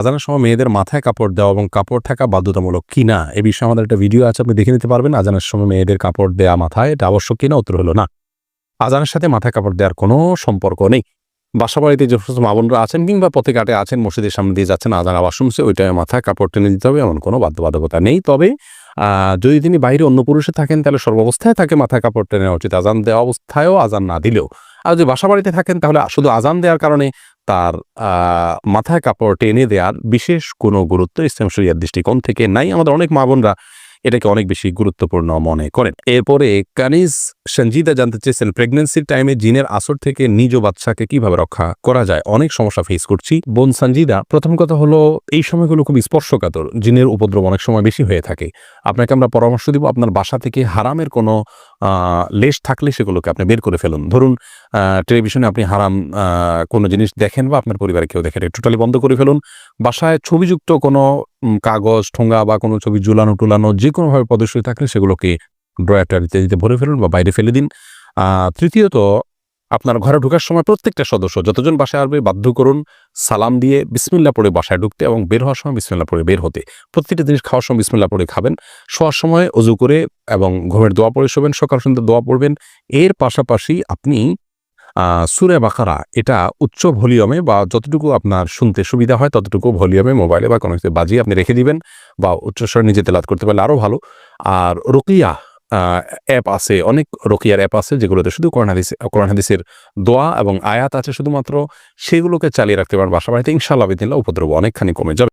আজানের সময় মেয়েদের মাথায় কাপড় দেওয়া এবং কাপড় থাকা বাধ্যতামূলক কিনা এ বিষয়ে আমাদের একটা ভিডিও আছে, আপনি দেখে নিতে পারবেন। আজানের সময় মেয়েদের কাপড় দেওয়া মাথায় এটা আবশ্যক কিনা? উত্তর হলো না। আজানের সাথে মাথায় কাপড় দেওয়ার কোনো সম্পর্ক নেই। বাসাবাড়িতে যে সমস্ত মা বোনরা আছেন কিংবা পথে ঘাটে আছেন, মসজিদের সামনে দিয়ে যাচ্ছেন, আজান আওয়াজ শুনছে, ওই টাইমে মাথায় কাপড় টেনে দিতে হবে এমন কোনো বাধ্যবাধকতা নেই। তবে যদি তিনি বাইরে অন্য পুরুষে থাকেন তাহলে সর্বাবস্থায় তাকে মাথায় কাপড় টেনে নেওয়া উচিত, আজান দেওয়া অবস্থায়ও, আজান না দিলেও। আর যদি বাসাবাড়িতে থাকেন তাহলে শুধু আজান দেওয়ার কারণে তার মাথায় কাপড় টেনে দেওয়ার বিশেষ কোনো গুরুত্ব ইসলাম শরিয়ার দৃষ্টিকোণ থেকে নাই। আমাদের অনেক মা বোনরা এটাকে অনেক বেশি গুরুত্বপূর্ণ মনে করেন। এরপরে কানিজ সঞ্জিদা জানতে চেয়েছেন, প্রেগন্যান্সির টাইমে জিনের আসর থেকে নিজ বাচ্চাকে কিভাবে রক্ষা করা যায়? অনেক সমস্যা ফেস করছি বোন সঞ্জিদা। প্রথম কথা হলো, এই সময়গুলো খুব স্পর্শকাতর, জিনের উপদ্রব অনেক সময় বেশি হয়ে থাকে। আপনাকে আমরা পরামর্শ দিব, আপনার বাসা থেকে হারামের কোনো লেশ থাকলে সেগুলোকে আপনি বের করে ফেলুন। ধরুন টেলিভিশনে আপনি হারাম কোনো জিনিস দেখেন বা আপনার পরিবারে কেউ দেখেন, টোটালি বন্ধ করে ফেলুন। বাসায় ছবিযুক্ত কোনো কাগজ, ঠোঙ্গা বা কোনো ছবি ঝুলানো টুলানো যে কোনোভাবে প্রদর্শিত থাকলে সেগুলোকে ড্রয়ার ইত্যাদিতে ভরে ফেলুন বা বাইরে ফেলে দিন। তৃতীয়ত, আপনার ঘরে ঢোকার সময় প্রত্যেকটা সদস্য যতজন বাসায় আসবে বাধ্য করুন সালাম দিয়ে বিসমিল্লাহ পড়ে বাসায় ঢুকতে এবং বের হওয়ার সময় বিসমিল্লাহ পড়ে বের হতে। প্রত্যেকটা জিনিস খাওয়ার সময় বিসমিল্লাহ পড়ে খাবেন, শোয়ার সময় ওযু করে এবং ঘুমের দোয়া পড়ে শোবেন, সকাল সন্ধ্যা দোয়া পড়বেন। এর পাশাপাশি আপনি সূরা বাকারা এটা উচ্চ ভলিউমে বা যতটুকু আপনার শুনতে সুবিধা হয় ততটুকু ভলিউমে মোবাইলে বা কোনো কিছু বাজিয়ে আপনি রেখে দিবেন, বা উচ্চস্বরে নিজে তেলাওয়াত করতে পারলে আরও ভালো। আর রুকিয়া অ্যাপ আছে, অনেক রুকিয়ার অ্যাপ আছে যেগুলোতে শুধু কোরআন হাদিসের দোয়া এবং আয়াত আছে শুধুমাত্র, সেগুলোকে চালিয়ে রাখতে পারেন বাসা বাড়িতে। ইনশাআল্লাহ বিদিনিল্লাহ উপদ্রব অনেকখানি কমে যাবে।